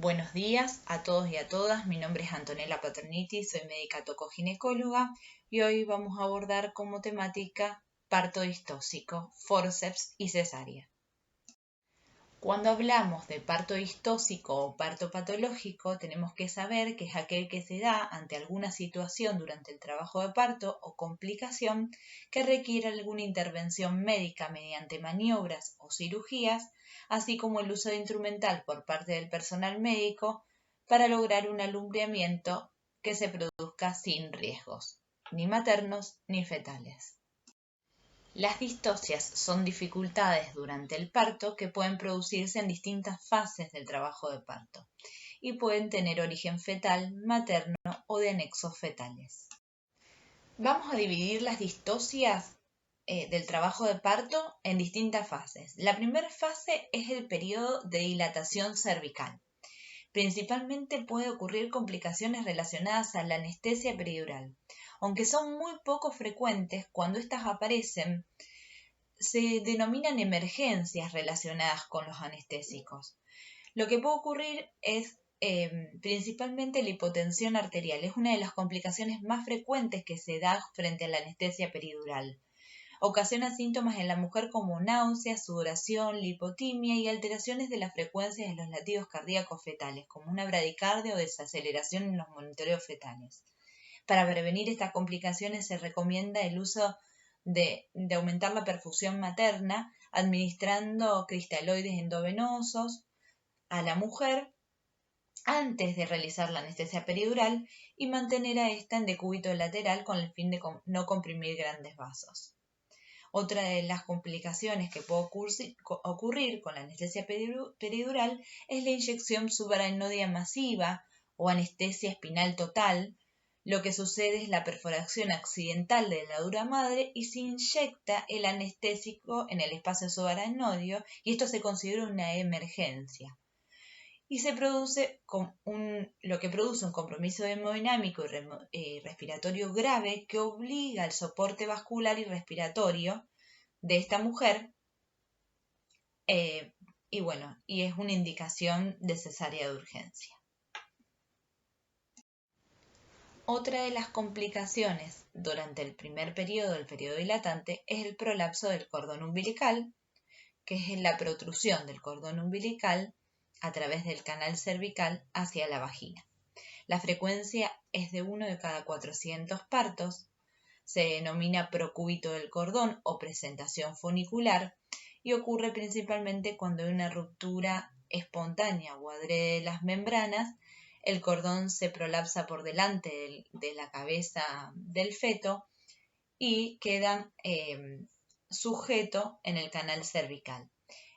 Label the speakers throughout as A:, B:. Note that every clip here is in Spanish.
A: Buenos días a todos y a todas, mi nombre es Antonella Paterniti, soy médica tocoginecóloga y hoy vamos a abordar como temática parto distóxico, forceps y cesárea. Cuando hablamos de parto distóxico o parto patológico, tenemos que saber que es aquel que se da ante alguna situación durante el trabajo de parto o complicación que requiere alguna intervención médica mediante maniobras o cirugías, así como el uso de instrumental por parte del personal médico para lograr un alumbramiento que se produzca sin riesgos, ni maternos ni fetales. Las distocias son dificultades durante el parto que pueden producirse en distintas fases del trabajo de parto y pueden tener origen fetal, materno o de anexos fetales. Vamos a dividir las distocias del trabajo de parto en distintas fases. La primera fase es el periodo de dilatación cervical. Principalmente puede ocurrir complicaciones relacionadas a la anestesia peridural. Aunque son muy poco frecuentes, cuando estas aparecen, se denominan emergencias relacionadas con los anestésicos. Lo que puede ocurrir es principalmente la hipotensión arterial. Es una de las complicaciones más frecuentes que se da frente a la anestesia peridural. Ocasiona síntomas en la mujer como náuseas, sudoración, lipotimia y alteraciones de la frecuencia de los latidos cardíacos fetales, como una bradicardia o desaceleración en los monitoreos fetales. Para prevenir estas complicaciones se recomienda el uso de aumentar la perfusión materna administrando cristaloides endovenosos a la mujer antes de realizar la anestesia peridural y mantener a esta en decúbito lateral con el fin de no comprimir grandes vasos. Otra de las complicaciones que puede ocurrir con la anestesia peridural es la inyección subaracnoidea masiva o anestesia espinal total. Lo que sucede es la perforación accidental de la dura madre y se inyecta el anestésico en el espacio subaracnoideo y esto se considera una emergencia. Y se produce lo que produce un compromiso hemodinámico y respiratorio grave que obliga al soporte vascular y respiratorio de esta mujer y es una indicación de cesárea de urgencia. Otra de las complicaciones durante el primer periodo, el periodo dilatante, es el prolapso del cordón umbilical, que es la protrusión del cordón umbilical a través del canal cervical hacia la vagina. La frecuencia es de 1 de cada 400 partos, se denomina procúbito del cordón o presentación funicular y ocurre principalmente cuando hay una ruptura espontánea o adrede de las membranas. El cordón se prolapsa por delante de la cabeza del feto y queda sujeto en el canal cervical.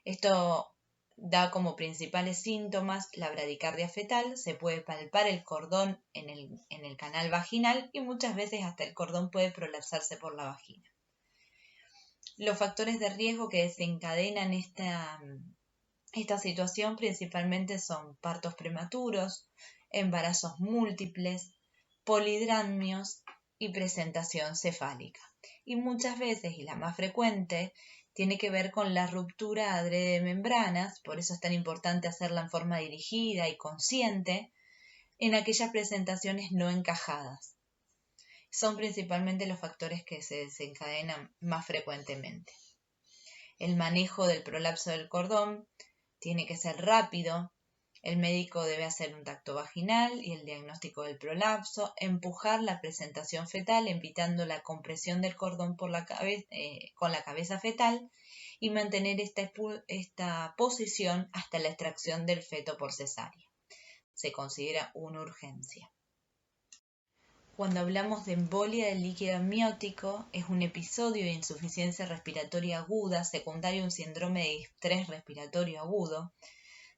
A: Esto da como principales síntomas la bradicardia fetal, se puede palpar el cordón en el canal vaginal y muchas veces hasta el cordón puede prolapsarse por la vagina. Los factores de riesgo que desencadenan esta situación principalmente son partos prematuros, embarazos múltiples, polidramnios y presentación cefálica. Y muchas veces, y la más frecuente, tiene que ver con la ruptura adrede de membranas, por eso es tan importante hacerla en forma dirigida y consciente, en aquellas presentaciones no encajadas. Son principalmente los factores que se desencadenan más frecuentemente. El manejo del prolapso del cordón tiene que ser rápido. El médico debe hacer un tacto vaginal y el diagnóstico del prolapso, empujar la presentación fetal evitando la compresión del cordón con la cabeza fetal y mantener esta posición hasta la extracción del feto por cesárea. Se considera una urgencia. Cuando hablamos de embolia del líquido amniótico, es un episodio de insuficiencia respiratoria aguda secundario a un síndrome de distrés respiratorio agudo.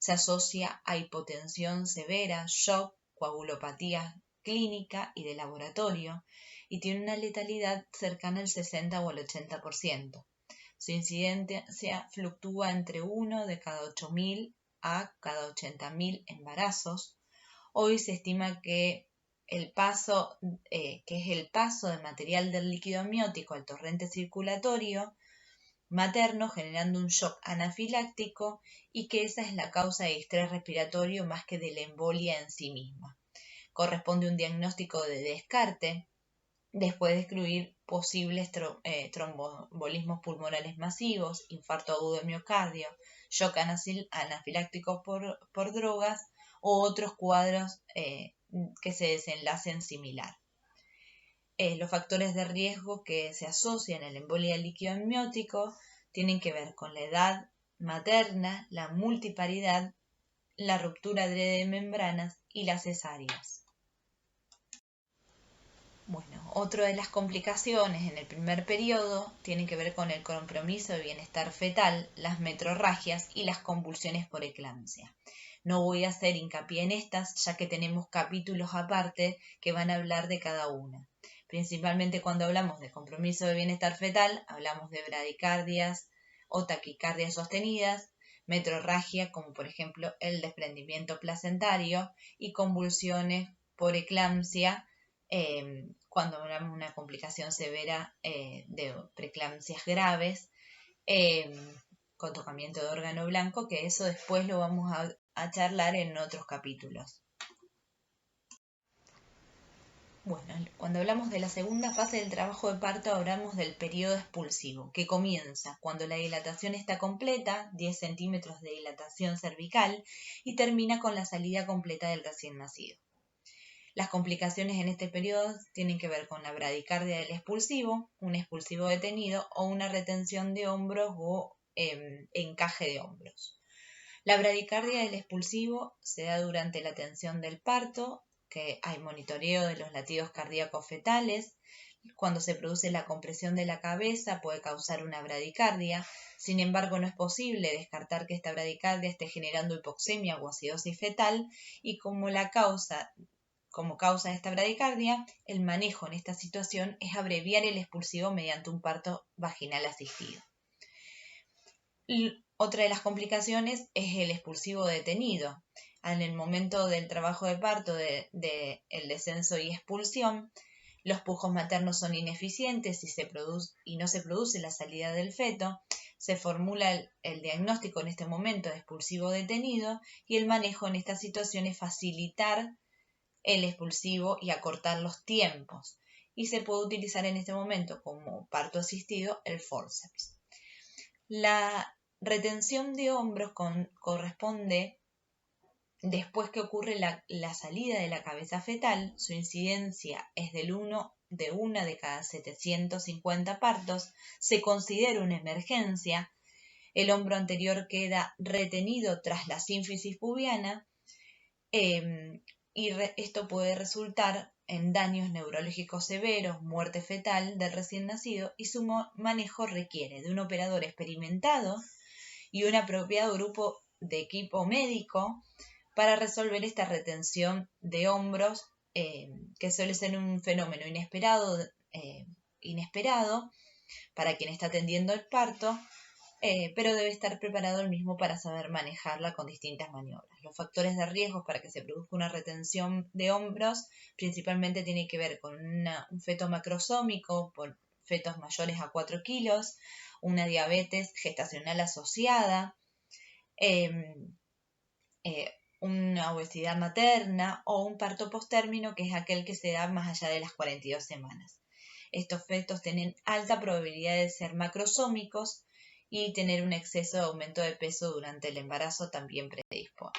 A: Se asocia a hipotensión severa, shock, coagulopatía clínica y de laboratorio y tiene una letalidad cercana al 60 o al 80%. Su incidencia fluctúa entre 1 de cada 8.000 a cada 80.000 embarazos. Hoy se estima que es el paso de material del líquido amniótico al torrente circulatorio, materno, generando un shock anafiláctico y que esa es la causa de estrés respiratorio más que de la embolia en sí misma. Corresponde un diagnóstico de descarte después de excluir posibles tromboembolismos pulmonares masivos, infarto agudo de miocardio, shock anafilácticos por drogas o otros cuadros que se desenlacen similar. Los factores de riesgo que se asocian a la embolia líquido amniótico tienen que ver con la edad materna, la multiparidad, la ruptura adrede de membranas y las cesáreas. Bueno, otra de las complicaciones en el primer periodo tiene que ver con el compromiso de bienestar fetal, las metrorragias y las convulsiones por eclampsia. No voy a hacer hincapié en estas, ya que tenemos capítulos aparte que van a hablar de cada una. Principalmente cuando hablamos de compromiso de bienestar fetal, hablamos de bradicardias o taquicardias sostenidas, metrorragia, como por ejemplo el desprendimiento placentario, y convulsiones por eclampsia, cuando hablamos de una complicación severa de preeclampsias graves, con tocamiento de órgano blanco, que eso después lo vamos a charlar en otros capítulos. Bueno, cuando hablamos de la segunda fase del trabajo de parto, hablamos del periodo expulsivo, que comienza cuando la dilatación está completa, 10 centímetros de dilatación cervical, y termina con la salida completa del recién nacido. Las complicaciones en este periodo tienen que ver con la bradicardia del expulsivo, un expulsivo detenido o una retención de hombros o encaje de hombros. La bradicardia del expulsivo se da durante la tensión del parto, que hay monitoreo de los latidos cardíacos fetales. Cuando se produce la compresión de la cabeza puede causar una bradicardia. Sin embargo, no es posible descartar que esta bradicardia esté generando hipoxemia o acidosis fetal, y como causa de esta bradicardia, el manejo en esta situación es abreviar el expulsivo mediante un parto vaginal asistido. Otra de las complicaciones es el expulsivo detenido. En el momento del trabajo de parto, de el descenso y expulsión, los pujos maternos son ineficientes y no se produce la salida del feto. Se formula el diagnóstico en este momento de expulsivo detenido, y el manejo en esta situación es facilitar el expulsivo y acortar los tiempos. Y se puede utilizar en este momento como parto asistido el forceps. La retención de hombros corresponde después que ocurre la salida de la cabeza fetal. Su incidencia es de una de cada 750 partos. Se considera una emergencia. El hombro anterior queda retenido tras la sínfisis pubiana, y esto puede resultar en daños neurológicos severos, muerte fetal del recién nacido, y su manejo requiere de un operador experimentado y un apropiado grupo de equipo médico para resolver esta retención de hombros, que suele ser un fenómeno inesperado para quien está atendiendo el parto, pero debe estar preparado el mismo para saber manejarla con distintas maniobras. Los factores de riesgo para que se produzca una retención de hombros principalmente tienen que ver con un feto macrosómico por fetos mayores a 4 kilos, una diabetes gestacional asociada, una obesidad materna o un parto postérmino, que es aquel que se da más allá de las 42 semanas. Estos fetos tienen alta probabilidad de ser macrosómicos, y tener un exceso de aumento de peso durante el embarazo también predispone.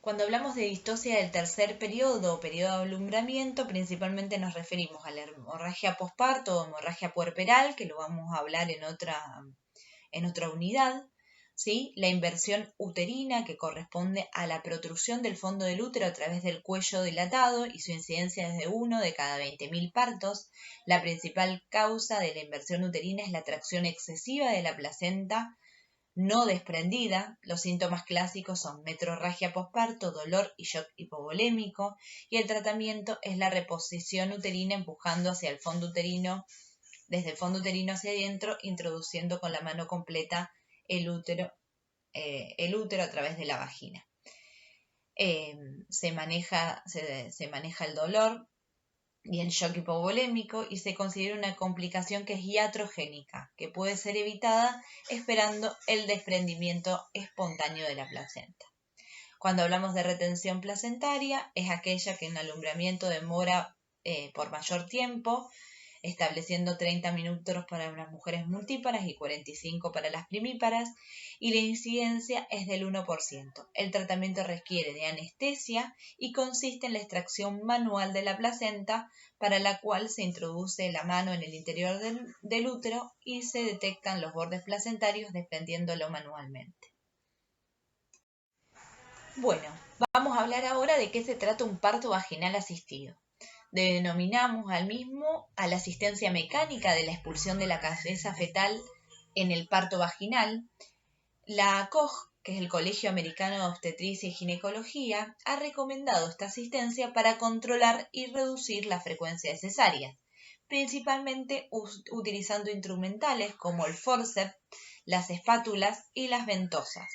A: Cuando hablamos de distosia del tercer periodo o periodo de alumbramiento, principalmente nos referimos a la hemorragia posparto o hemorragia puerperal, que lo vamos a hablar en otra unidad. ¿Sí? La inversión uterina, que corresponde a la protrusión del fondo del útero a través del cuello dilatado, y su incidencia es de 1 de cada 20.000 partos. La principal causa de la inversión uterina es la tracción excesiva de la placenta no desprendida. Los síntomas clásicos son metrorragia posparto, dolor y shock hipovolémico, y el tratamiento es la reposición uterina empujando hacia el fondo uterino, desde el fondo uterino hacia adentro, introduciendo con la mano completa el útero a través de la vagina. Se maneja el dolor y el shock hipovolémico, y se considera una complicación que es iatrogénica, que puede ser evitada esperando el desprendimiento espontáneo de la placenta. Cuando hablamos de retención placentaria, es aquella que en alumbramiento demora por mayor tiempo, estableciendo 30 minutos para las mujeres multíparas y 45 para las primíparas, y la incidencia es del 1%. El tratamiento requiere de anestesia y consiste en la extracción manual de la placenta, para la cual se introduce la mano en el interior del útero y se detectan los bordes placentarios desprendiéndolo manualmente. Bueno, vamos a hablar ahora de qué se trata un parto vaginal asistido. Denominamos al mismo a la asistencia mecánica de la expulsión de la cabeza fetal en el parto vaginal. La COG, que es el Colegio Americano de Obstetricia y Ginecología, ha recomendado esta asistencia para controlar y reducir la frecuencia de cesáreas, principalmente utilizando instrumentales como el forceps, las espátulas y las ventosas.